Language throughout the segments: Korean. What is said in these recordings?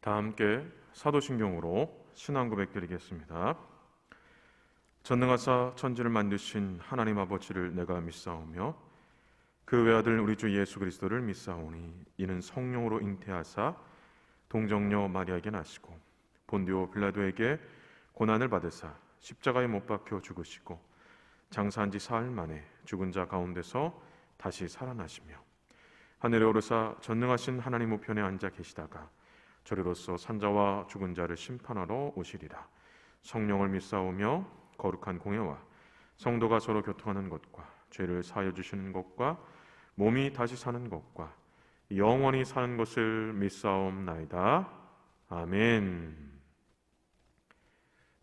다 함께 사도신경으로 신앙 고백 드리겠습니다. 전능하사 천지를 만드신 하나님 아버지를 내가 믿사오며 그 외아들 우리 주 예수 그리스도를 믿사오니 이는 성령으로 잉태하사 동정녀 마리아에게 나시고 본디오 빌라도에게 고난을 받으사 십자가에 못 박혀 죽으시고 장사한 지 사흘 만에 죽은 자 가운데서 다시 살아나시며 하늘에 오르사 전능하신 하나님 우편에 앉아 계시다가 저리로서 산자와 죽은 자를 심판하러 오시리라. 성령을 믿사오며 거룩한 공예와 성도가 서로 교통하는 것과 죄를 사하여 주시는 것과 몸이 다시 사는 것과 영원히 사는 것을 믿사옵나이다. 아멘.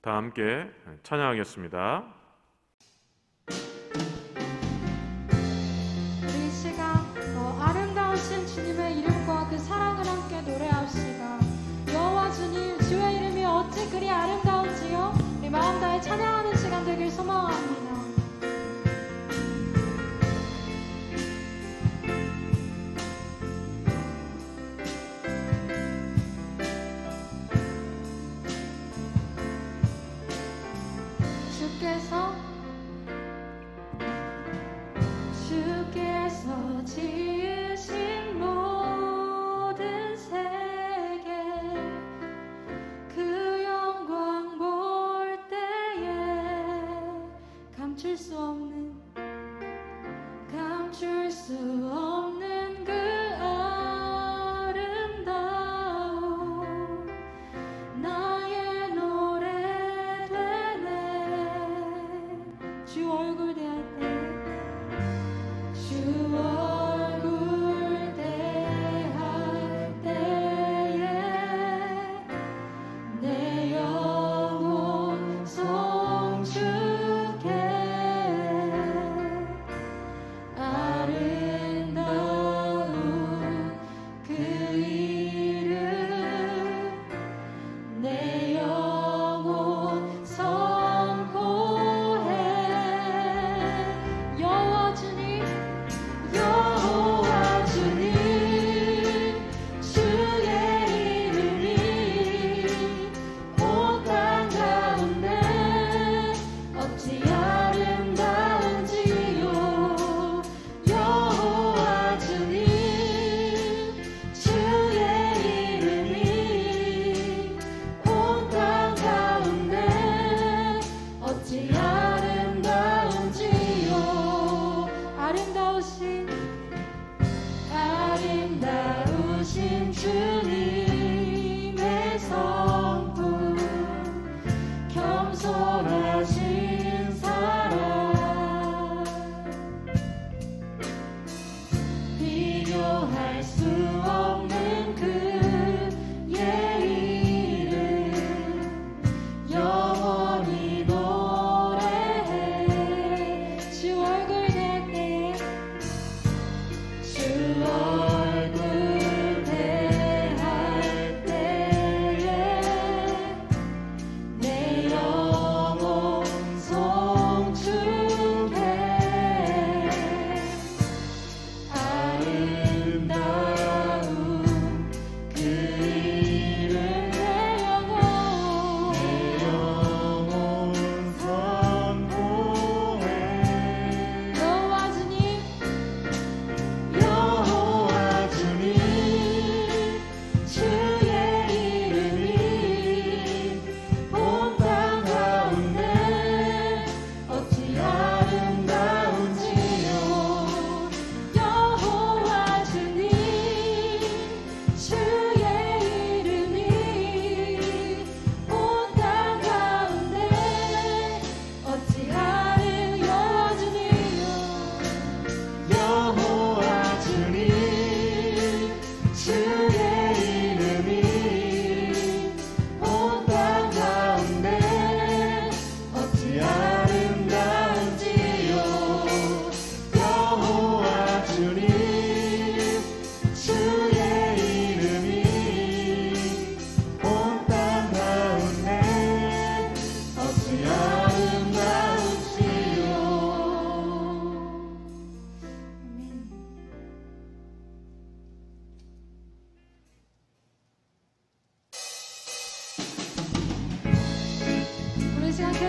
다 함께 찬양하겠습니다. 우리 이 시간 아름다우신 주님의 이름과 그 사랑을 함께 노래합시다. 여호와 주님, 주의 이름이 어찌 그리 아름다운지요. 우리 마음 다해 찬양하는 시간 되길 소망합니다. 주께서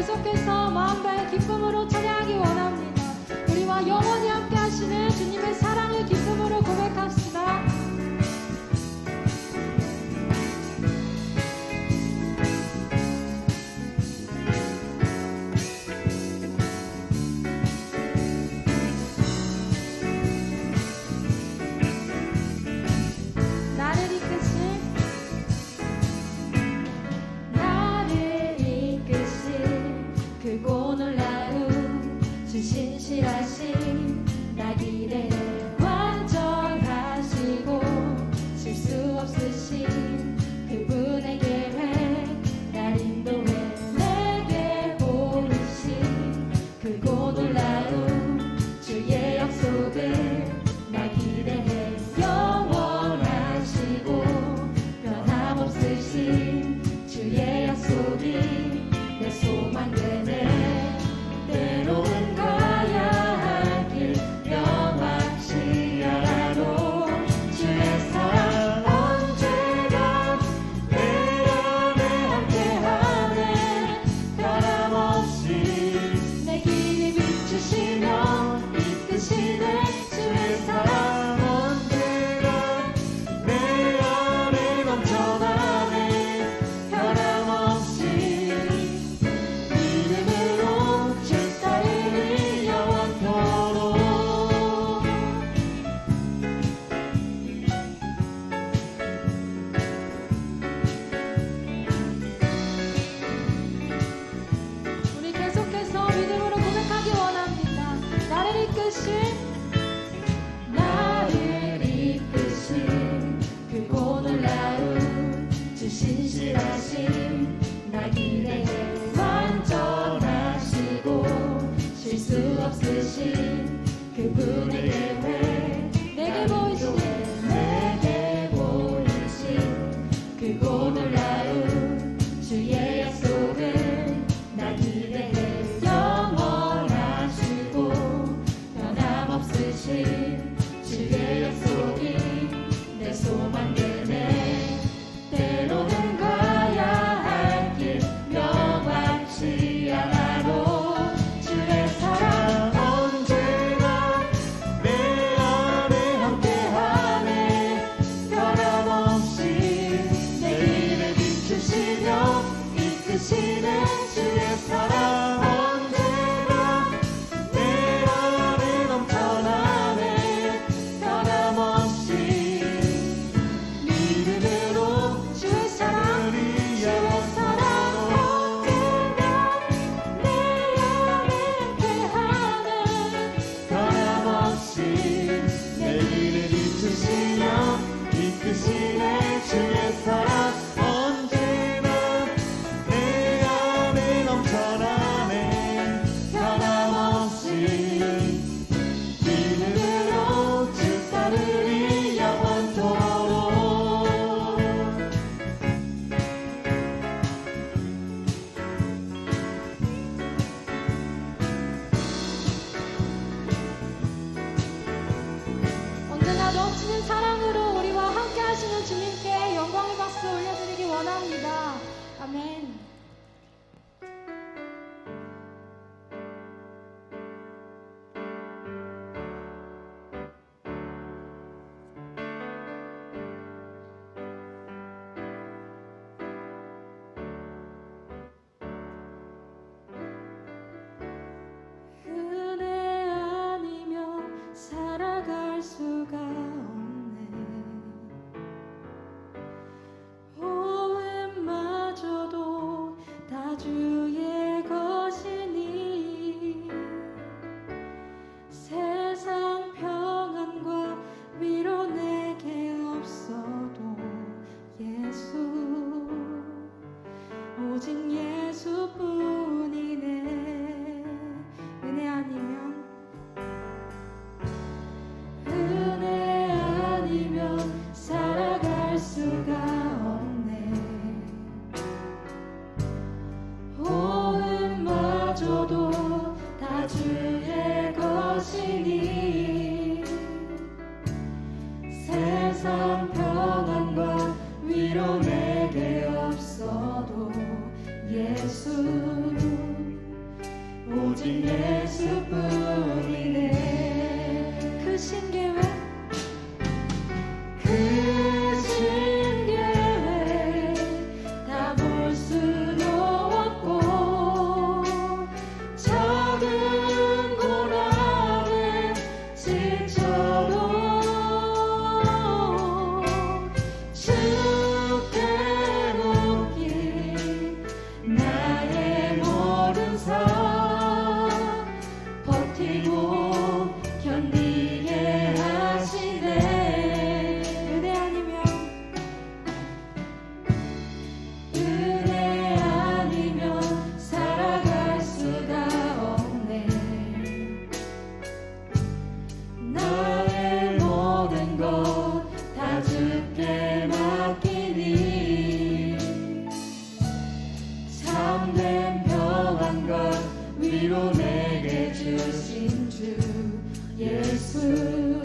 계속해서 마음 다해 기쁨으로 찬양하기 원합니다. 우리와 영원히 함께 하시는 주님의 사랑을 기쁨으로 고백합시다. 크고 놀라운 주 신실하신 나 길에 완전하시고 실수 없으신 그분의 계획 날 인도해 내게 보이신 크고 놀라운 주의 약속을 나 기대해 영원하시고 변함없으신 주의 약속이 내 소망 되네. 때로는 가야 할 길 명확히 알아도 주의 사랑 언제나 내 안에 함께하네. 변함없이 내 길을 비추시며 이끄시네. 주의 사랑 언제나 내 안에 넘쳐나네. 변함없이 믿음으로 주 따르리 영원토록. 우리 계속해서 믿음으로 고백하기 원합니다. 나를 이끄신 크고 놀라운 주 신실하신 나 기대해 완전하시고 실수 없으신 그분의 계획 내게 보이신 내게 보이신 크고 놀라운 주의 약속을 나 기대해 영원하시고 변함없으신 주의 약속이 내 소망 되네. 때로는 가야 할 길 명확히 알아도 주의 사랑 언제나 내 안에 함께하네. 변함없이 내 길을 비추시며 이끄시네. 주의 사랑 언제나 내 안에 넘쳐나네. 변함없이 믿음으로 주의 사랑 주의 사랑 언제나 내 안에 함께하네. 변함없이 내 길을 비추시며 이끄시네. 주의 사랑 언제나 내 안에 넘쳐나네. 변함없이 믿음으로 주 따르리 영원토록. 언제나 넘치는 사랑으로 우리와 함께 하시는 주님께 영광의 박수 올려드리기 원합니다. 아멘. 은혜 아니면 살아갈 수가 없네. 호흡마저도 다 주의 것이니 세상 평안과 위로 내게 없어도 예수 오직 예수뿐이네. 은혜 아니면 살아갈 수가 없네. 호흡마저도 다 주의 것이니 세상 평안과 위로 내게 없어도 예수 오직 예수뿐이네. 그 신계획 그 신계획 다 볼 수도 없고 작은 고난에 지쳐도 주께 묶인 나의 모든 삶 버티고 견디게 하시네. 은혜 아니면 은혜 아니면 살아갈 수가 없네. 나의 모든 것 다 주께 맡기니 참된 평안과 위로 내게 주신 주 예수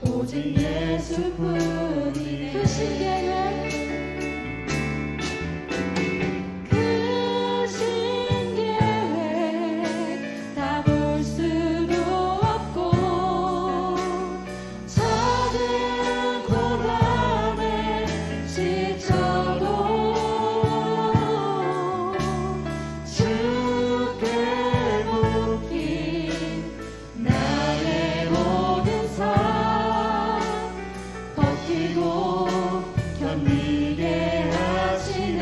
오직 예수뿐이네. 그 신계획 그 신계획 다 볼 수도 없고 작은 고난에 지쳐도 주께 묶인 나의 모든 삶 버티고 견디게 하시네.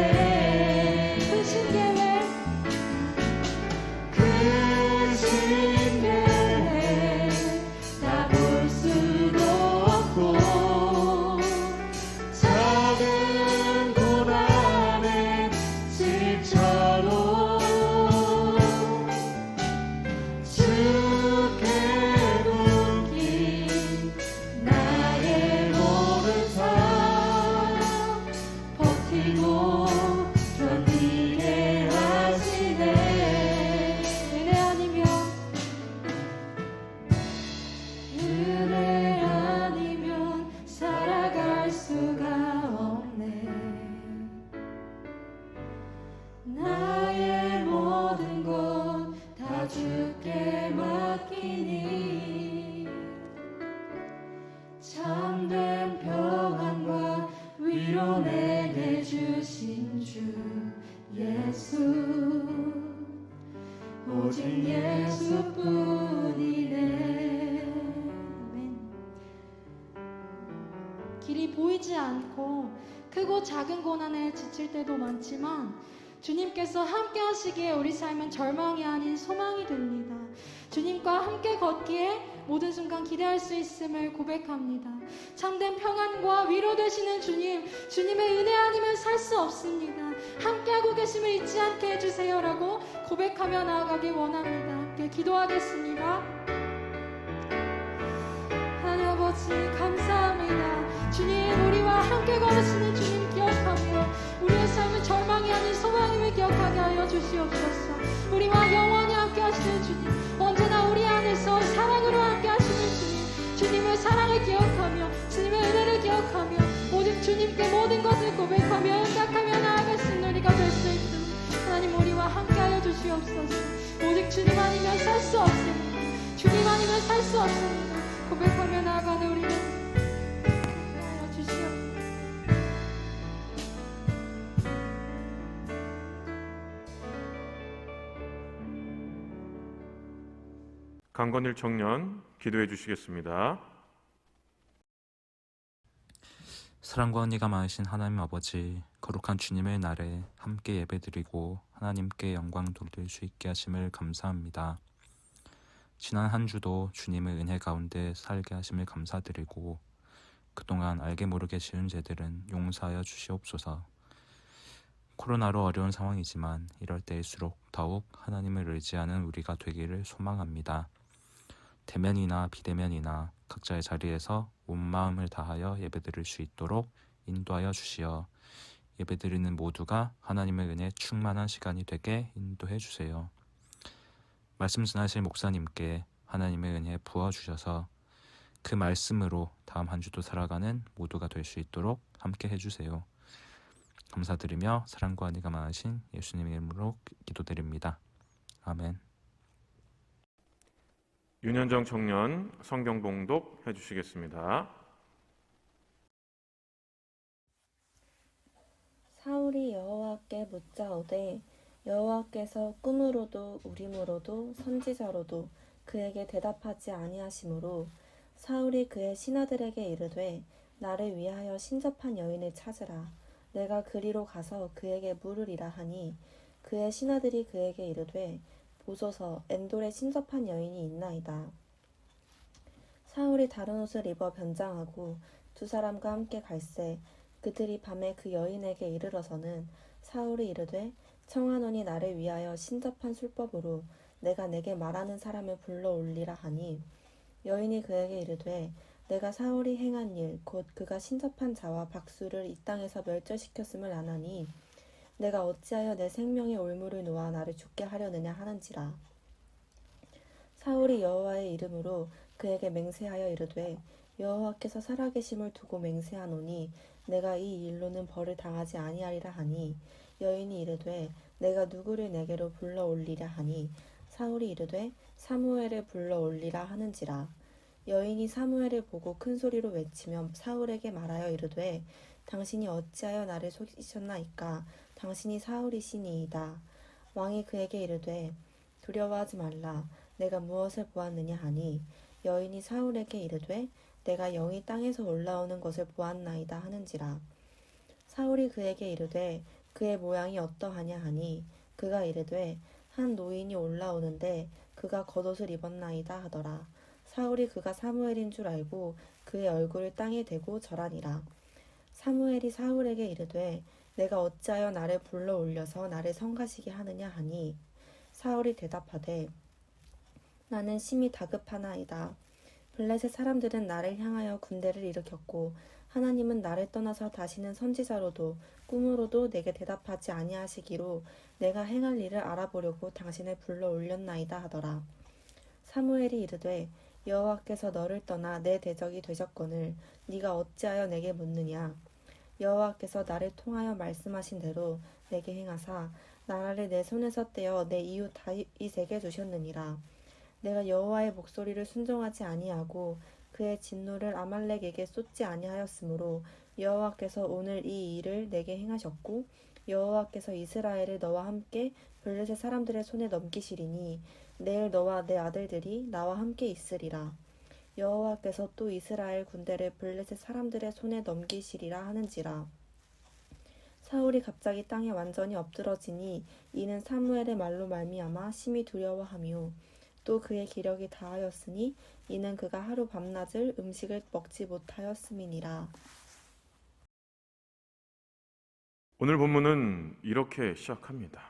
그 신계획 그 신계획 다 볼 수도 없고 작은 고난에 지쳐도 주께 묶인 나의 모든 삶 버티고 견디게 하시네. 은혜 아니면 은혜 아니면 살아갈 수가 없네. 나의 모든 것 다 주께 맡기니 참된 평안과 위로 내게 주신 주 예수 오직 예수뿐이네. 아멘. 길이 보이지 않고 크고 작은 고난에 지칠 때도 많지만 주님께서 함께 하시기에 우리 삶은 절망이 아닌 소망이 됩니다. 주님과 함께 걷기에 모든 순간 기대할 수 있음을 고백합니다. 참된 평안과 위로 되시는 주님, 주님의 은혜 아니면 살 수 없습니다. 함께하고 계심을 잊지 않게 해주세요라고 고백하며 나아가길 원합니다. 함께 기도하겠습니다. 하나님 아버지 감사합니다. 주님, 우리와 함께 걸으시는 주님 기억하며 우리의 삶은 절망이 아닌 소망임을 기억하게 하여 주시옵소서. 우리와 영원히 함께 하시는 주님, 언제나 우리 안에서 사랑으로 함께 하시는 주님, 주님의 사랑을 기억하며 주님의 은혜를 기억하며 오직 주님께 모든 것을 고백하며 응답하며 나아갈 수 있는 우리가 될 수 있도록 하나님 우리와 함께 하여 주시옵소서. 오직 주님 아니면 살 수 없습니다. 주님 아니면 살 수 없습니다. 고백하며 나아가는 우리를 하여 주시옵소서. 강건일 청년 기도해 주시겠습니다. 사랑과 은혜가 많으신 하나님 아버지, 거룩한 주님의 날에 함께 예배드리고 하나님께 영광 돌릴 수 있게 하심을 감사합니다. 지난 한 주도 주님의 은혜 가운데 살게 하심을 감사드리고 그동안 알게 모르게 지은 죄들은 용서하여 주시옵소서. 코로나로 어려운 상황이지만 이럴 때일수록 더욱 하나님을 의지하는 우리가 되기를 소망합니다. 대면이나 비대면이나 각자의 자리에서 온 마음을 다하여 예배드릴 수 있도록 인도하여 주시어 예배드리는 모두가 하나님의 은혜 충만한 시간이 되게 인도해 주세요. 말씀 전하실 목사님께 하나님의 은혜 부어주셔서 그 말씀으로 다음 한 주도 살아가는 모두가 될 수 있도록 함께 해주세요. 감사드리며 사랑과 은혜가 많으신 예수님의 이름으로 기도드립니다. 아멘. 윤현정 청년 성경 봉독 해주시겠습니다. 사울이 여호와께 묻자오되 여호와께서 꿈으로도 우림으로도 선지자로도 그에게 대답하지 아니하시므로 사울이 그의 신하들에게 이르되 나를 위하여 신접한 여인을 찾으라. 내가 그리로 가서 그에게 물으리라 하니 그의 신하들이 그에게 이르되 보소서 엔돌에 신접한 여인이 있나이다. 사울이 다른 옷을 입어 변장하고 두 사람과 함께 갈새 그들이 밤에 그 여인에게 이르러서는 사울이 이르되 청하노니 나를 위하여 신접한 술법으로 내가 내게 말하는 사람을 불러올리라 하니 여인이 그에게 이르되 내가 사울이 행한 일 곧 그가 신접한 자와 박수를 이 땅에서 멸절시켰음을 아나니 내가 어찌하여 내 생명의 올무를 놓아 나를 죽게 하려느냐 하는지라. 사울이 여호와의 이름으로 그에게 맹세하여 이르되 여호와께서 살아계심을 두고 맹세하노니 내가 이 일로는 벌을 당하지 아니하리라 하니 여인이 이르되 내가 누구를 내게로 불러올리랴 하니 사울이 이르되 사무엘을 불러올리라 하는지라. 여인이 사무엘을 보고 큰 소리로 외치며 사울에게 말하여 이르되 당신이 어찌하여 나를 속이셨나이까. 당신이 사울이시니이다. 왕이 그에게 이르되 두려워하지 말라. 내가 무엇을 보았느냐 하니 여인이 사울에게 이르되 내가 영이 땅에서 올라오는 것을 보았나이다 하는지라. 사울이 그에게 이르되 그의 모양이 어떠하냐 하니 그가 이르되 한 노인이 올라오는데 그가 겉옷을 입었나이다 하더라. 사울이 그가 사무엘인 줄 알고 그의 얼굴을 땅에 대고 절하니라. 사무엘이 사울에게 이르되 내가 어찌하여 나를 불러올려서 나를 성가시게 하느냐 하니 사울이 대답하되 나는 심히 다급하나이다. 블레셋 사람들은 나를 향하여 군대를 일으켰고 하나님은 나를 떠나서 다시는 선지자로도 꿈으로도 내게 대답하지 아니하시기로 내가 행할 일을 알아보려고 당신을 불러올렸나이다 하더라. 사무엘이 이르되 여호와께서 너를 떠나 내 대적이 되셨거늘 네가 어찌하여 내게 묻느냐. 여호와께서 나를 통하여 말씀하신 대로 내게 행하사 나라를 내 손에서 떼어 내 이웃 다윗에게 주셨느니라. 내가 여호와의 목소리를 순종하지 아니하고 그의 진노를 아말렉에게 쏟지 아니하였으므로 여호와께서 오늘 이 일을 내게 행하셨고 여호와께서 이스라엘을 너와 함께 블레셋 사람들의 손에 넘기시리니 내일 너와 내 아들들이 나와 함께 있으리라. 여호와께서 또 이스라엘 군대를 블레셋 사람들의 손에 넘기시리라 하는지라. 사울이 갑자기 땅에 완전히 엎드러지니 이는 사무엘의 말로 말미암아 심히 두려워하며 또 그의 기력이 다하였으니 이는 그가 하루 밤낮을 음식을 먹지 못하였음이니라. 오늘 본문은 이렇게 시작합니다.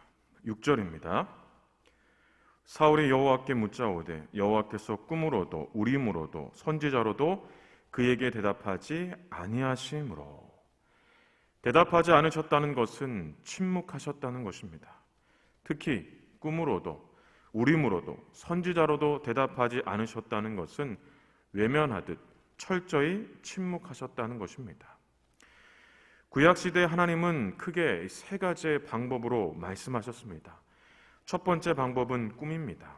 6절입니다. 사울이 여호와께 묻자오되 여호와께서 꿈으로도 우림으로도 선지자로도 그에게 대답하지 아니하심으로. 대답하지 않으셨다는 것은 침묵하셨다는 것입니다. 특히 꿈으로도 우림으로도 선지자로도 대답하지 않으셨다는 것은 외면하듯 철저히 침묵하셨다는 것입니다. 구약시대 하나님은 크게 세 가지의 방법으로 말씀하셨습니다. 첫 번째 방법은 꿈입니다.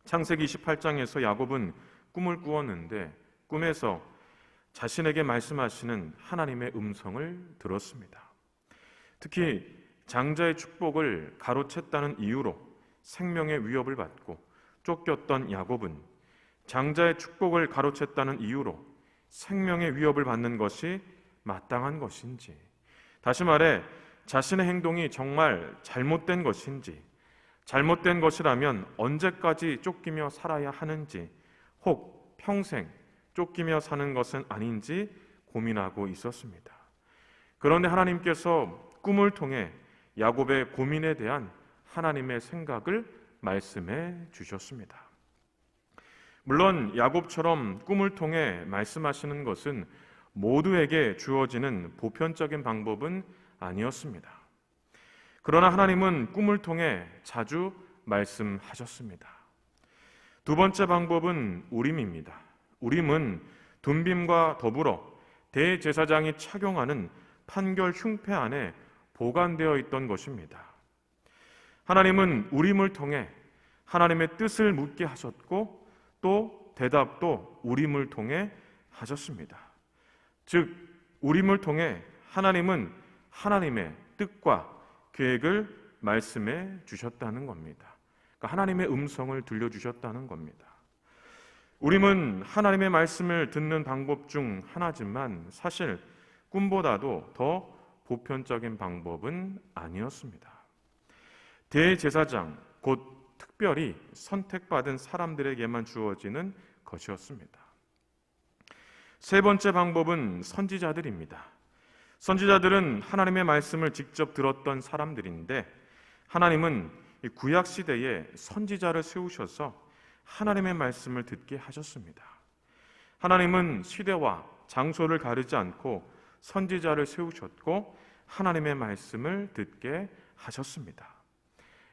창세기 28장에서 야곱은 꿈을 꾸었는데 꿈에서 자신에게 말씀하시는 하나님의 음성을 들었습니다. 특히 장자의 축복을 가로챘다는 이유로 생명의 위협을 받고 쫓겼던 야곱은 장자의 축복을 가로챘다는 이유로 생명의 위협을 받는 것이 마땅한 것인지, 다시 말해 자신의 행동이 정말 잘못된 것인지, 잘못된 것이라면 언제까지 쫓기며 살아야 하는지, 혹 평생 쫓기며 사는 것은 아닌지 고민하고 있었습니다. 그런데 하나님께서 꿈을 통해 야곱의 고민에 대한 하나님의 생각을 말씀해 주셨습니다. 물론 야곱처럼 꿈을 통해 말씀하시는 것은 모두에게 주어지는 보편적인 방법은 아니었습니다. 그러나 하나님은 꿈을 통해 자주 말씀하셨습니다. 두 번째 방법은 우림입니다. 우림은 둠빔과 더불어 대제사장이 착용하는 판결 흉패 안에 보관되어 있던 것입니다. 하나님은 우림을 통해 하나님의 뜻을 묻게 하셨고 또 대답도 우림을 통해 하셨습니다. 즉 우림을 통해 하나님은 하나님의 뜻과 계획을 말씀해 주셨다는 겁니다. 그러니까 하나님의 음성을 들려주셨다는 겁니다. 우림은 하나님의 말씀을 듣는 방법 중 하나지만 사실 꿈보다도 더 보편적인 방법은 아니었습니다. 대제사장, 곧 특별히 선택받은 사람들에게만 주어지는 것이었습니다. 세 번째 방법은 선지자들입니다. 선지자들은 하나님의 말씀을 직접 들었던 사람들인데 하나님은 구약 시대에 선지자를 세우셔서 하나님의 말씀을 듣게 하셨습니다. 하나님은 시대와 장소를 가리지 않고 선지자를 세우셨고 하나님의 말씀을 듣게 하셨습니다.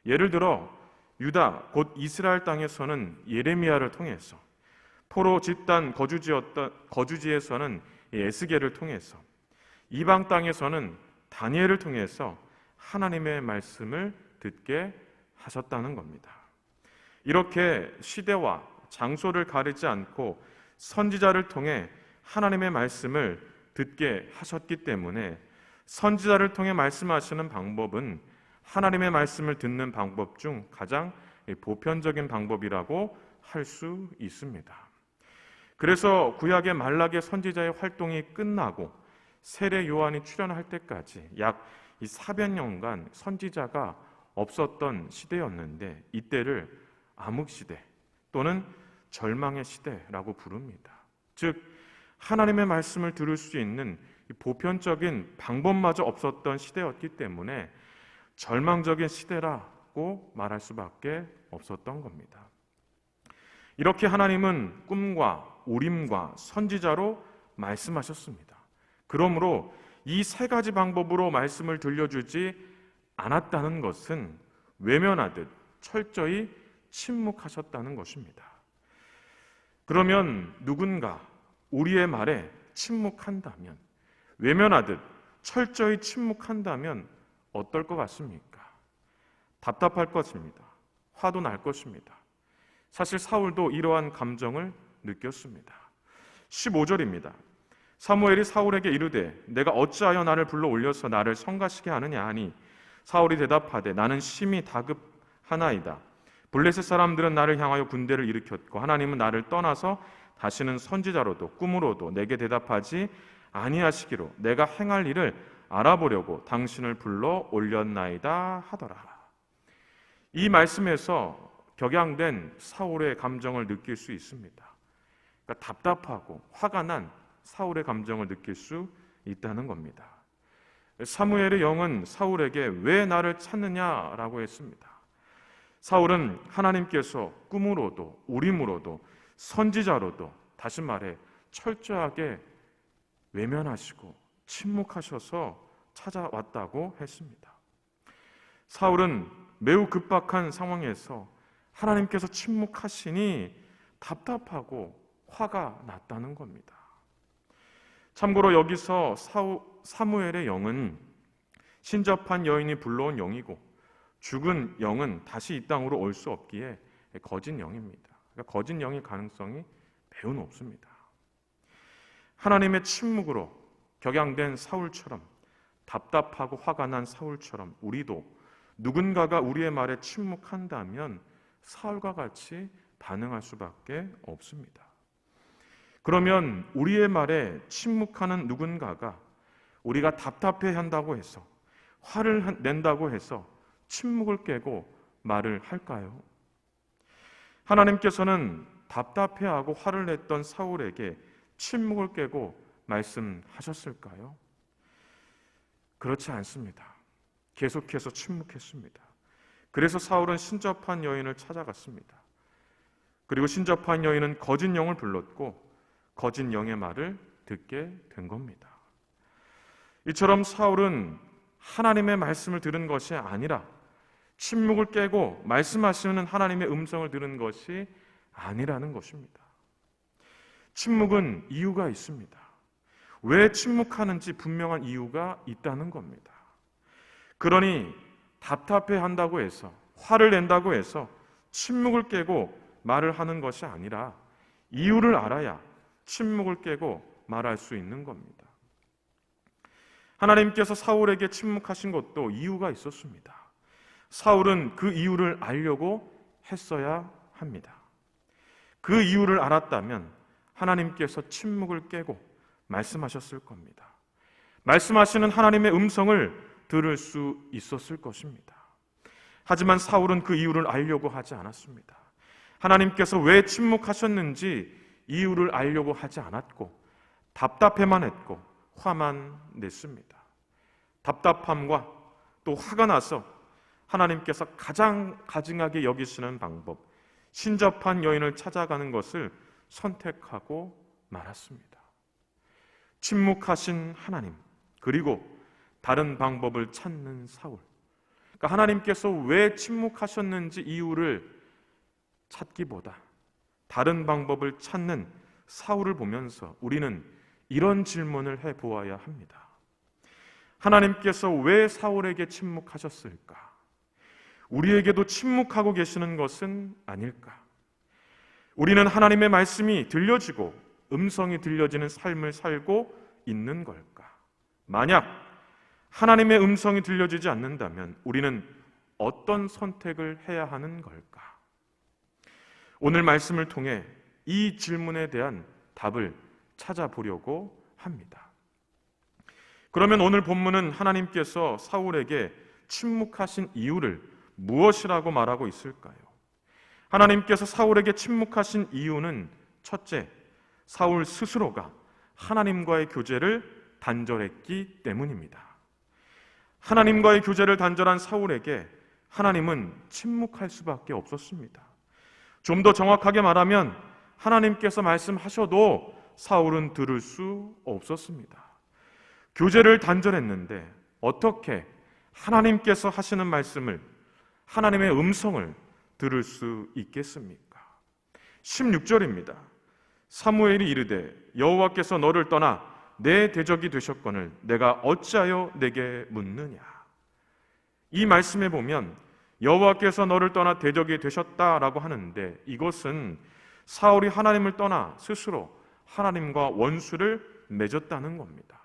예를 들어 유다 곧 이스라엘 땅에서는 예레미야를 통해서, 포로 집단 거주지에서는 에스겔을 통해서, 이방 땅에서는 다니엘을 통해서 하나님의 말씀을 듣게 하셨다는 겁니다. 이렇게 시대와 장소를 가리지 않고 선지자를 통해 하나님의 말씀을 듣게 하셨기 때문에 선지자를 통해 말씀하시는 방법은 하나님의 말씀을 듣는 방법 중 가장 보편적인 방법이라고 할 수 있습니다. 그래서 구약의 말라기 선지자의 활동이 끝나고 세례 요한이 출현할 때까지 약 400년간 선지자가 없었던 시대였는데 이때를 암흑시대 또는 절망의 시대라고 부릅니다. 즉 하나님의 말씀을 들을 수 있는 보편적인 방법마저 없었던 시대였기 때문에 절망적인 시대라고 말할 수밖에 없었던 겁니다. 이렇게 하나님은 꿈과 우림과 선지자로 말씀하셨습니다. 그러므로 이 세 가지 방법으로 말씀을 들려주지 않았다는 것은 외면하듯 철저히 침묵하셨다는 것입니다. 그러면 누군가 우리의 말에 침묵한다면, 외면하듯 철저히 침묵한다면 어떨 것 같습니까? 답답할 것입니다. 화도 날 것입니다. 사실 사울도 이러한 감정을 느꼈습니다. 15절입니다. 사무엘이 사울에게 이르되 내가 어찌하여 나를 불러 올려서 나를 성가시게 하느냐 하니 사울이 대답하되 나는 심히 다급하나이다. 블레셋 사람들은 나를 향하여 군대를 일으켰고 하나님은 나를 떠나서 다시는 선지자로도 꿈으로도 내게 대답하지 아니하시기로 내가 행할 일을 알아보려고 당신을 불러 올렸나이다 하더라. 이 말씀에서 격양된 사울의 감정을 느낄 수 있습니다. 그러니까 답답하고 화가 난 사울의 감정을 느낄 수 있다는 겁니다. 사무엘의 영은 사울에게 왜 나를 찾느냐라고 했습니다. 사울은 하나님께서 꿈으로도 우림으로도 선지자로도 다시 말해 철저하게 외면하시고 침묵하셔서 찾아왔다고 했습니다. 사울은 매우 급박한 상황에서 하나님께서 침묵하시니 답답하고 화가 났다는 겁니다. 참고로 여기서 사무엘의 영은 신접한 여인이 불러온 영이고 죽은 영은 다시 이 땅으로 올 수 없기에 거짓 영입니다. 그러니까 거짓 영일 가능성이 매우 높습니다. 하나님의 침묵으로 격양된 사울처럼, 답답하고 화가 난 사울처럼 우리도 누군가가 우리의 말에 침묵한다면 사울과 같이 반응할 수밖에 없습니다. 그러면 우리의 말에 침묵하는 누군가가 우리가 답답해한다고 해서, 화를 낸다고 해서 침묵을 깨고 말을 할까요? 하나님께서는 답답해하고 화를 냈던 사울에게 침묵을 깨고 말씀하셨을까요? 그렇지 않습니다. 계속해서 침묵했습니다. 그래서 사울은 신접한 여인을 찾아갔습니다. 그리고 신접한 여인은 거짓 영을 불렀고 거짓 영의 말을 듣게 된 겁니다. 이처럼 사울은 하나님의 말씀을 들은 것이 아니라 침묵을 깨고 말씀하시는 하나님의 음성을 들은 것이 아니라는 것입니다. 침묵은 이유가 있습니다. 왜 침묵하는지 분명한 이유가 있다는 겁니다. 그러니 답답해한다고 해서, 화를 낸다고 해서 침묵을 깨고 말을 하는 것이 아니라 이유를 알아야 침묵을 깨고 말할 수 있는 겁니다. 하나님께서 사울에게 침묵하신 것도 이유가 있었습니다. 사울은 그 이유를 알려고 했어야 합니다. 그 이유를 알았다면 하나님께서 침묵을 깨고 말씀하셨을 겁니다. 말씀하시는 하나님의 음성을 들을 수 있었을 것입니다. 하지만 사울은 그 이유를 알려고 하지 않았습니다. 하나님께서 왜 침묵하셨는지 이유를 알려고 하지 않았고 답답해만 했고 화만 냈습니다. 답답함과 또 화가 나서 하나님께서 가장 가증하게 여기시는 방법, 신접한 여인을 찾아가는 것을 선택하고 말았습니다. 침묵하신 하나님, 그리고 다른 방법을 찾는 사울. 그러니까 하나님께서 왜 침묵하셨는지 이유를 찾기보다 다른 방법을 찾는 사울을 보면서 우리는 이런 질문을 해보아야 합니다. 하나님께서 왜 사울에게 침묵하셨을까? 우리에게도 침묵하고 계시는 것은 아닐까? 우리는 하나님의 말씀이 들려지고 음성이 들려지는 삶을 살고 있는 걸까? 만약 하나님의 음성이 들려지지 않는다면 우리는 어떤 선택을 해야 하는 걸까? 오늘 말씀을 통해 이 질문에 대한 답을 찾아보려고 합니다. 그러면 오늘 본문은 하나님께서 사울에게 침묵하신 이유를 무엇이라고 말하고 있을까요? 하나님께서 사울에게 침묵하신 이유는 첫째, 사울 스스로가 하나님과의 교제를 단절했기 때문입니다. 하나님과의 교제를 단절한 사울에게 하나님은 침묵할 수밖에 없었습니다. 좀 더 정확하게 말하면 하나님께서 말씀하셔도 사울은 들을 수 없었습니다. 교제를 단절했는데 어떻게 하나님께서 하시는 말씀을, 하나님의 음성을 들을 수 있겠습니까? 16절입니다. 사무엘이 이르되 여호와께서 너를 떠나 내 대적이 되셨거늘 내가 어찌하여 내게 묻느냐. 이 말씀에 보면 여호와께서 너를 떠나 대적이 되셨다라고 하는데 이것은 사울이 하나님을 떠나 스스로 하나님과 원수를 맺었다는 겁니다.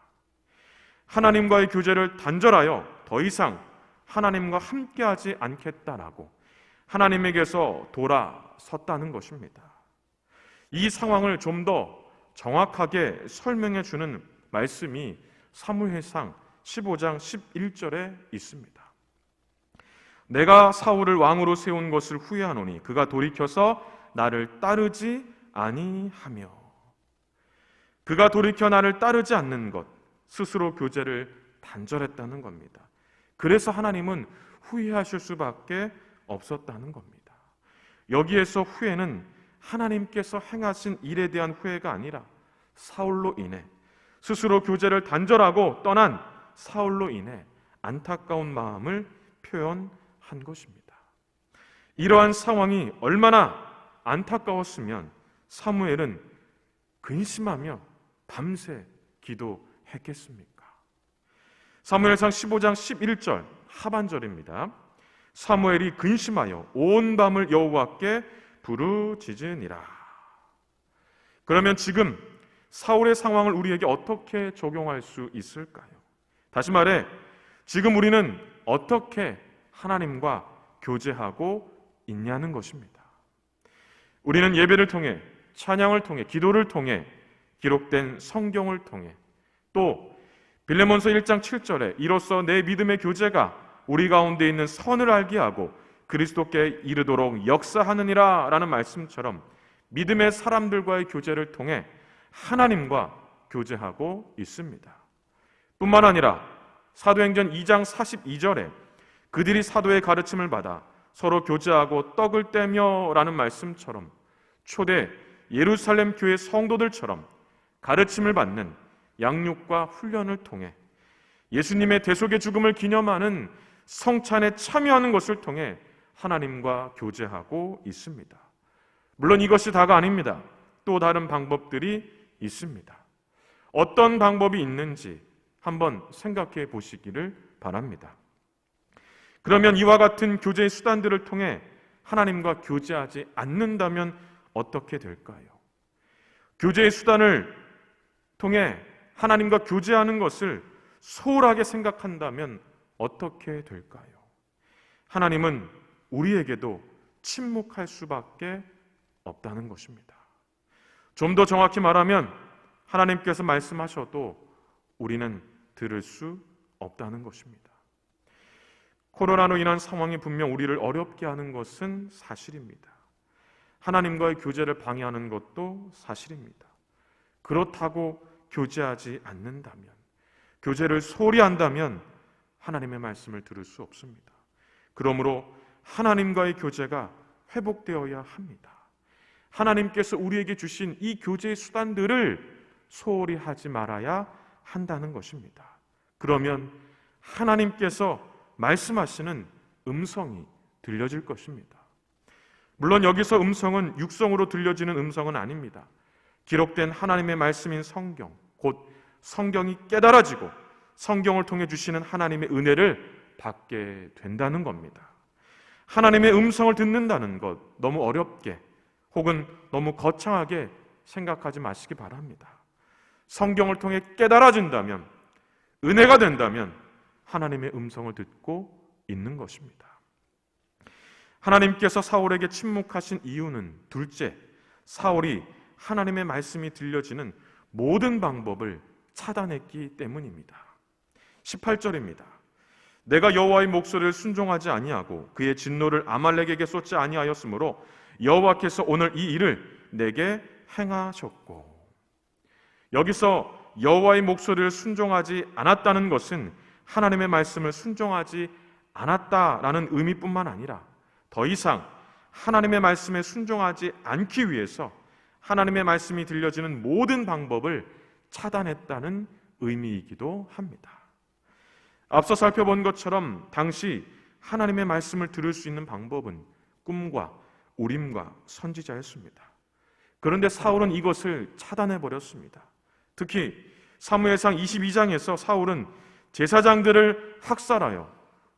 하나님과의 교제를 단절하여 더 이상 하나님과 함께하지 않겠다라고 하나님에게서 돌아섰다는 것입니다. 이 상황을 좀 더 정확하게 설명해 주는 말씀이 사무엘상 15장 11절에 있습니다. 내가 사울을 왕으로 세운 것을 후회하노니 그가 돌이켜서 나를 따르지 아니하며. 그가 돌이켜 나를 따르지 않는 것, 스스로 교제를 단절했다는 겁니다. 그래서 하나님은 후회하실 수밖에 없었다는 겁니다. 여기에서 후회는 하나님께서 행하신 일에 대한 후회가 아니라 사울로 인해, 스스로 교제를 단절하고 떠난 사울로 인해 안타까운 마음을 표현한 것입니다. 이러한 상황이 얼마나 안타까웠으면 사무엘은 근심하며 밤새 기도했겠습니까? 사무엘상 15장 11절 하반절입니다. 사무엘이 근심하여 온 밤을 여호와께 부르짖으니라. 그러면 지금 사울의 상황을 우리에게 어떻게 적용할 수 있을까요? 다시 말해, 지금 우리는 어떻게 하나님과 교제하고 있냐는 것입니다. 우리는 예배를 통해, 찬양을 통해, 기도를 통해, 기록된 성경을 통해, 또 빌레몬서 1장 7절에 이로써 내 믿음의 교제가 우리 가운데 있는 선을 알게 하고 그리스도께 이르도록 역사하느니라 라는 말씀처럼 믿음의 사람들과의 교제를 통해 하나님과 교제하고 있습니다. 뿐만 아니라 사도행전 2장 42절에 그들이 사도의 가르침을 받아 서로 교제하고 떡을 떼며 라는 말씀처럼 초대 예루살렘 교회 성도들처럼 가르침을 받는 양육과 훈련을 통해 예수님의 대속의 죽음을 기념하는 성찬에 참여하는 것을 통해 하나님과 교제하고 있습니다. 물론 이것이 다가 아닙니다. 또 다른 방법들이 있습니다. 어떤 방법이 있는지 한번 생각해 보시기를 바랍니다. 그러면 이와 같은 교제의 수단들을 통해 하나님과 교제하지 않는다면 어떻게 될까요? 교제의 수단을 통해 하나님과 교제하는 것을 소홀하게 생각한다면 어떻게 될까요? 하나님은 우리에게도 침묵할 수밖에 없다는 것입니다. 좀 더 정확히 말하면 하나님께서 말씀하셔도 우리는 들을 수 없다는 것입니다. 코로나로 인한 상황이 분명 우리를 어렵게 하는 것은 사실입니다. 하나님과의 교제를 방해하는 것도 사실입니다. 그렇다고 교제하지 않는다면, 교제를 소홀히 한다면 하나님의 말씀을 들을 수 없습니다. 그러므로 하나님과의 교제가 회복되어야 합니다. 하나님께서 우리에게 주신 이 교제의 수단들을 소홀히 하지 말아야 한다는 것입니다. 그러면 하나님께서 말씀하시는 음성이 들려질 것입니다. 물론 여기서 음성은 육성으로 들려지는 음성은 아닙니다. 기록된 하나님의 말씀인 성경, 곧 성경이 깨달아지고 성경을 통해 주시는 하나님의 은혜를 받게 된다는 겁니다. 하나님의 음성을 듣는다는 것 너무 어렵게 혹은 너무 거창하게 생각하지 마시기 바랍니다. 성경을 통해 깨달아진다면, 은혜가 된다면 하나님의 음성을 듣고 있는 것입니다. 하나님께서 사울에게 침묵하신 이유는 둘째, 사울이 하나님의 말씀이 들려지는 모든 방법을 차단했기 때문입니다. 18절입니다. 내가 여호와의 목소리를 순종하지 아니하고 그의 진노를 아말렉에게 쏟지 아니하였으므로 여호와께서 오늘 이 일을 내게 행하셨고, 여기서 여호와의 목소리를 순종하지 않았다는 것은 하나님의 말씀을 순종하지 않았다라는 의미뿐만 아니라 더 이상 하나님의 말씀에 순종하지 않기 위해서 하나님의 말씀이 들려지는 모든 방법을 차단했다는 의미이기도 합니다. 앞서 살펴본 것처럼 당시 하나님의 말씀을 들을 수 있는 방법은 꿈과 우림과 선지자였습니다. 그런데 사울은 이것을 차단해버렸습니다. 특히 사무엘상 22장에서 사울은 제사장들을 학살하여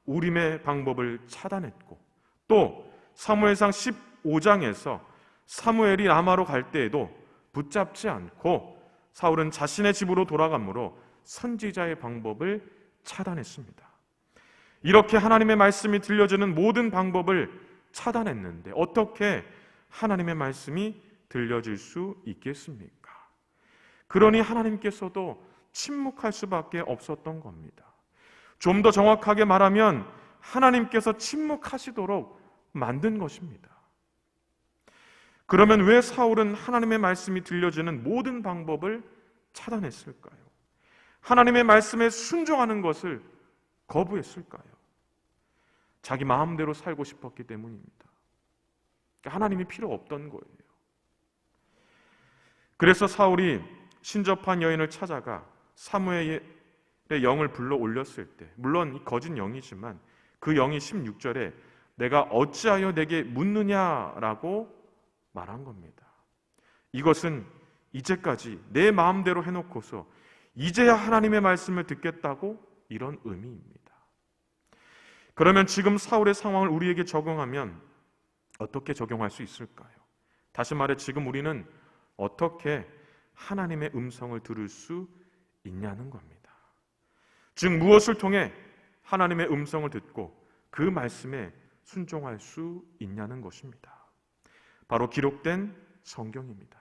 우림의 방법을 차단했고, 또 사무엘상 15장에서 사무엘이 라마로 갈 때에도 붙잡지 않고 사울은 자신의 집으로 돌아가므로 선지자의 방법을 차단했습니다. 이렇게 하나님의 말씀이 들려주는 모든 방법을 차단했는데 어떻게 하나님의 말씀이 들려질 수 있겠습니까? 그러니 하나님께서도 침묵할 수밖에 없었던 겁니다. 좀 더 정확하게 말하면 하나님께서 침묵하시도록 만든 것입니다. 그러면 왜 사울은 하나님의 말씀이 들려지는 모든 방법을 차단했을까요? 하나님의 말씀에 순종하는 것을 거부했을까요? 자기 마음대로 살고 싶었기 때문입니다. 하나님이 필요 없던 거예요. 그래서 사울이 신접한 여인을 찾아가 사무엘의 영을 불러 올렸을 때, 물론 이 거짓 영이지만 그 영이 16절에 내가 어찌하여 내게 묻느냐라고 말한 겁니다. 이것은 이제까지 내 마음대로 해놓고서 이제야 하나님의 말씀을 듣겠다고, 이런 의미입니다. 그러면 지금 사울의 상황을 우리에게 적용하면 어떻게 적용할 수 있을까요? 다시 말해 지금 우리는 어떻게 하나님의 음성을 들을 수 있냐는 겁니다. 즉 무엇을 통해 하나님의 음성을 듣고 그 말씀에 순종할 수 있냐는 것입니다. 바로 기록된 성경입니다.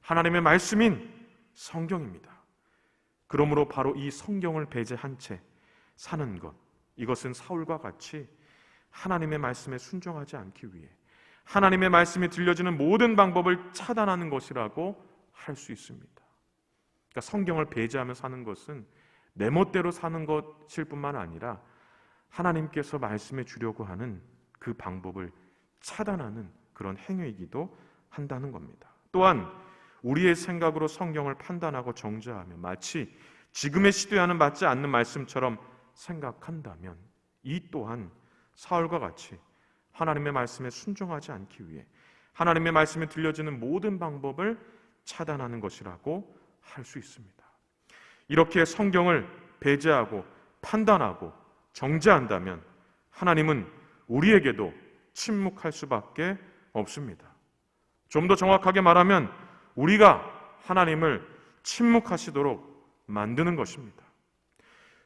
하나님의 말씀인 성경입니다. 그러므로 바로 이 성경을 배제한 채 사는 것, 이것은 사울과 같이 하나님의 말씀에 순종하지 않기 위해 하나님의 말씀이 들려지는 모든 방법을 차단하는 것이라고 할 수 있습니다. 그러니까 성경을 배제하며 사는 것은 내 멋대로 사는 것일 뿐만 아니라 하나님께서 말씀해 주려고 하는 그 방법을 차단하는 그런 행위이기도 한다는 겁니다. 또한 우리의 생각으로 성경을 판단하고 정죄하며 마치 지금의 시대와는 맞지 않는 말씀처럼 생각한다면 이 또한 사울과 같이 하나님의 말씀에 순종하지 않기 위해 하나님의 말씀에 들려지는 모든 방법을 차단하는 것이라고 할 수 있습니다. 이렇게 성경을 배제하고 판단하고 정죄한다면 하나님은 우리에게도 침묵할 수밖에 없습니다. 좀 더 정확하게 말하면 우리가 하나님을 침묵하시도록 만드는 것입니다.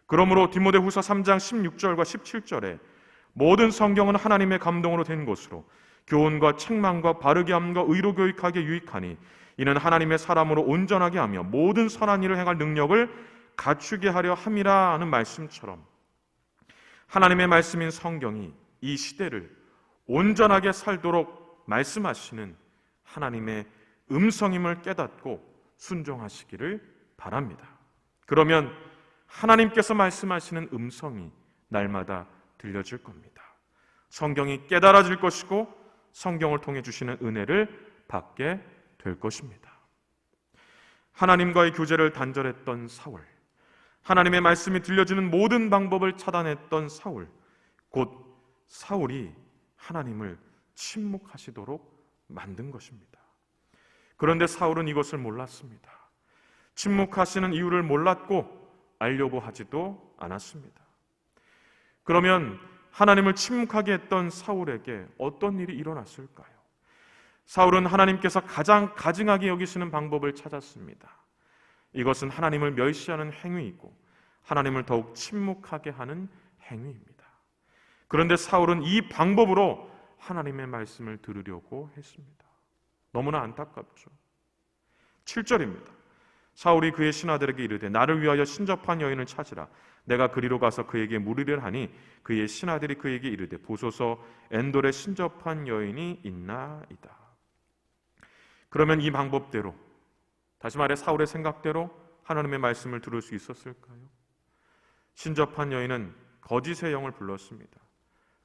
그러므로 디모데후서 3장 16절과 17절에 모든 성경은 하나님의 감동으로 된 것으로 교훈과 책망과 바르게 함과 의로 교육하기에 유익하니 이는 하나님의 사람으로 온전하게 하며 모든 선한 일을 행할 능력을 갖추게 하려 함이라 하는 말씀처럼 하나님의 말씀인 성경이 이 시대를 온전하게 살도록 말씀하시는 하나님의 음성임을 깨닫고 순종하시기를 바랍니다. 그러면 하나님께서 말씀하시는 음성이 날마다 들려질 겁니다. 성경이 깨달아질 것이고 성경을 통해 주시는 은혜를 받게 될 것입니다. 하나님과의 교제를 단절했던 사울, 하나님의 말씀이 들려주는 모든 방법을 차단했던 사울, 곧 사울이 하나님을 침묵하시도록 만든 것입니다. 그런데 사울은 이것을 몰랐습니다. 침묵하시는 이유를 몰랐고 알려고 하지도 않았습니다. 그러면 하나님을 침묵하게 했던 사울에게 어떤 일이 일어났을까요? 사울은 하나님께서 가장 가증하게 여기시는 방법을 찾았습니다. 이것은 하나님을 멸시하는 행위이고 하나님을 더욱 침묵하게 하는 행위입니다. 그런데 사울은 이 방법으로 하나님의 말씀을 들으려고 했습니다. 너무나 안타깝죠. 7절입니다. 사울이 그의 신하들에게 이르되 나를 위하여 신접한 여인을 찾으라. 내가 그리로 가서 그에게 물으려 하니 그의 신하들이 그에게 이르되 보소서 엔돌에 신접한 여인이 있나이다. 그러면 이 방법대로, 다시 말해 사울의 생각대로 하나님의 말씀을 들을 수 있었을까요? 신접한 여인은 거짓의 영을 불렀습니다.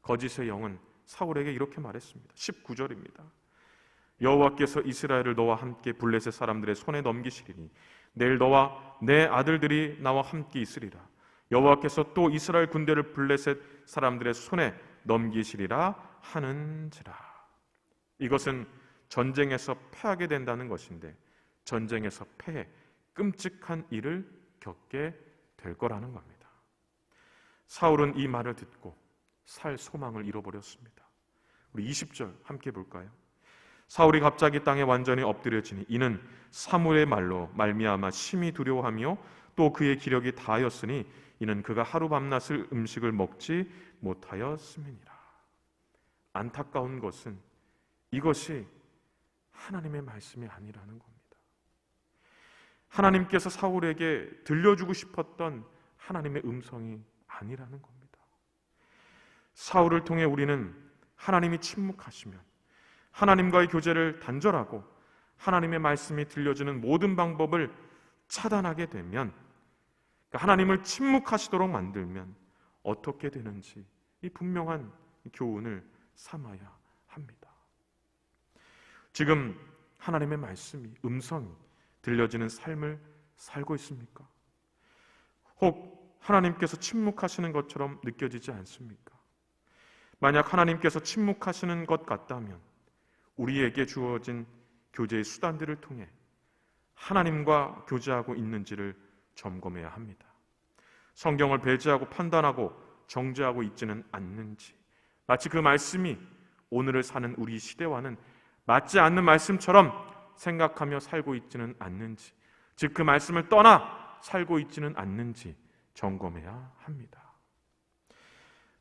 거짓의 영은 사울에게 이렇게 말했습니다. 19절입니다. 여호와께서 이스라엘을 너와 함께 블레셋 사람들의 손에 넘기시리니 내일 너와 내 아들들이 나와 함께 있으리라. 여호와께서 또 이스라엘 군대를 블레셋 사람들의 손에 넘기시리라 하는지라. 이것은 전쟁에서 패하게 된다는 것인데 전쟁에서 패해 끔찍한 일을 겪게 될 거라는 겁니다. 사울은 이 말을 듣고 살 소망을 잃어버렸습니다. 우리 20절 함께 볼까요? 사울이 갑자기 땅에 완전히 엎드려지니 이는 사무엘의 말로 말미암아 심히 두려워하며 또 그의 기력이 다하였으니 이는 그가 하루 밤낮을 음식을 먹지 못하였음이니라. 안타까운 것은 이것이 하나님의 말씀이 아니라는 겁니다. 하나님께서 사울에게 들려주고 싶었던 하나님의 음성이 아니라는 겁니다. 사울을 통해 우리는 하나님이 침묵하시면 하나님과의 교제를 단절하고 하나님의 말씀이 들려주는 모든 방법을 차단하게 되면, 하나님을 침묵하시도록 만들면 어떻게 되는지 이 분명한 교훈을 삼아야 합니다. 지금 하나님의 말씀이, 음성이 들려지는 삶을 살고 있습니까? 혹 하나님께서 침묵하시는 것처럼 느껴지지 않습니까? 만약 하나님께서 침묵하시는 것 같다면 우리에게 주어진 교제의 수단들을 통해 하나님과 교제하고 있는지를 점검해야 합니다. 성경을 배제하고 판단하고 정죄하고 있지는 않는지, 마치 그 말씀이 오늘을 사는 우리 시대와는 맞지 않는 말씀처럼 생각하며 살고 있지는 않는지, 즉 그 말씀을 떠나 살고 있지는 않는지 점검해야 합니다.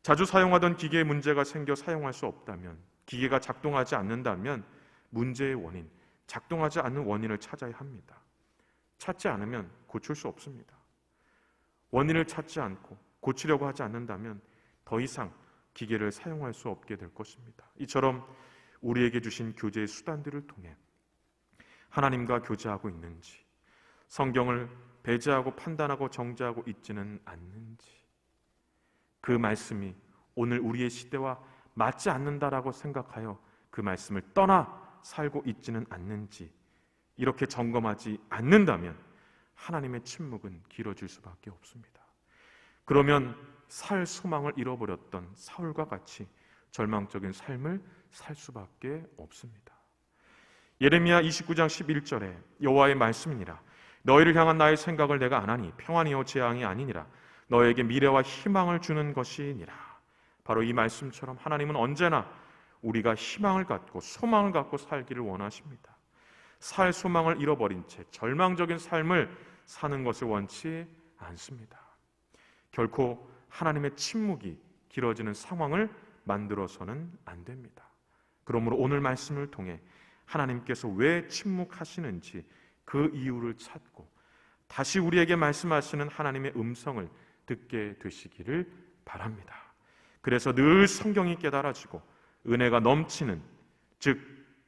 자주 사용하던 기계에 문제가 생겨 사용할 수 없다면, 기계가 작동하지 않는다면 문제의 원인, 작동하지 않는 원인을 찾아야 합니다. 찾지 않으면 고칠 수 없습니다. 원인을 찾지 않고 고치려고 하지 않는다면 더 이상 기계를 사용할 수 없게 될 것입니다. 이처럼 우리에게 주신 교제의 수단들을 통해 하나님과 교제하고 있는지, 성경을 배제하고 판단하고 정죄하고 있지는 않는지, 그 말씀이 오늘 우리의 시대와 맞지 않는다라고 생각하여 그 말씀을 떠나 살고 있지는 않는지, 이렇게 점검하지 않는다면 하나님의 침묵은 길어질 수밖에 없습니다. 그러면 살 소망을 잃어버렸던 사울과 같이 절망적인 삶을 살 수밖에 없습니다. 예레미야 29장 11절에 여호와의 말씀이니라. 너희를 향한 나의 생각을 내가 아나니 평안이요 재앙이 아니니라. 너에게 미래와 희망을 주는 것이니라. 바로 이 말씀처럼 하나님은 언제나 우리가 희망을 갖고 소망을 갖고 살기를 원하십니다. 살 소망을 잃어버린 채 절망적인 삶을 사는 것을 원치 않습니다. 결코 하나님의 침묵이 길어지는 상황을 만들어서는 안 됩니다. 그러므로 오늘 말씀을 통해 하나님께서 왜 침묵하시는지 그 이유를 찾고 다시 우리에게 말씀하시는 하나님의 음성을 듣게 되시기를 바랍니다. 그래서 늘 성경이 깨달아지고 은혜가 넘치는, 즉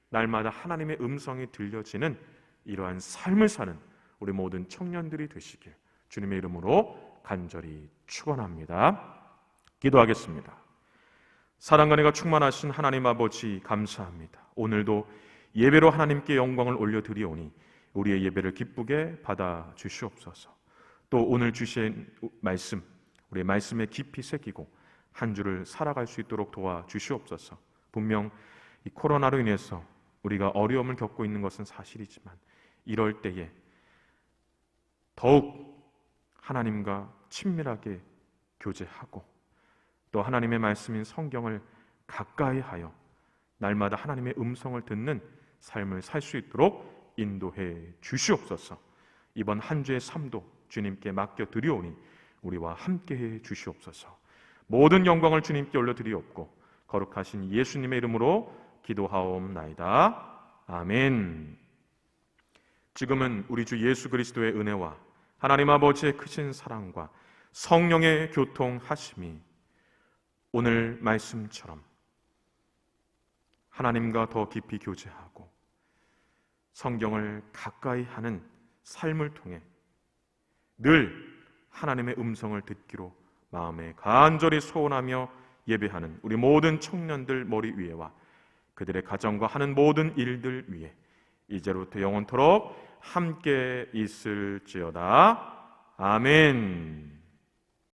날마다 하나님의 음성이 들려지는 이러한 삶을 사는 우리 모든 청년들이 되시길 주님의 이름으로 간절히 축원합니다. 기도하겠습니다. 사랑과 은혜가 충만하신 하나님 아버지 감사합니다. 오늘도 예배로 하나님께 영광을 올려드리오니 우리의 예배를 기쁘게 받아 주시옵소서. 또 오늘 주신 말씀, 우리의 말씀에 깊이 새기고 한 주를 살아갈 수 있도록 도와주시옵소서. 분명 이 코로나로 인해서 우리가 어려움을 겪고 있는 것은 사실이지만 이럴 때에 더욱 하나님과 친밀하게 교제하고 또 하나님의 말씀인 성경을 가까이 하여 날마다 하나님의 음성을 듣는 삶을 살 수 있도록 인도해 주시옵소서. 이번 한 주의 삶도 주님께 맡겨드리오니 우리와 함께해 주시옵소서. 모든 영광을 주님께 올려드리옵고 거룩하신 예수님의 이름으로 기도하옵나이다. 아멘. 지금은 우리 주 예수 그리스도의 은혜와 하나님 아버지의 크신 사랑과 성령의 교통하심이 오늘 말씀처럼 하나님과 더 깊이 교제하고 성경을 가까이 하는 삶을 통해 늘 하나님의 음성을 듣기로 마음에 간절히 소원하며 예배하는 우리 모든 청년들 머리 위에와 그들의 가정과 하는 모든 일들 위에 이제로부터 영원토록 함께 있을지어다. 아멘.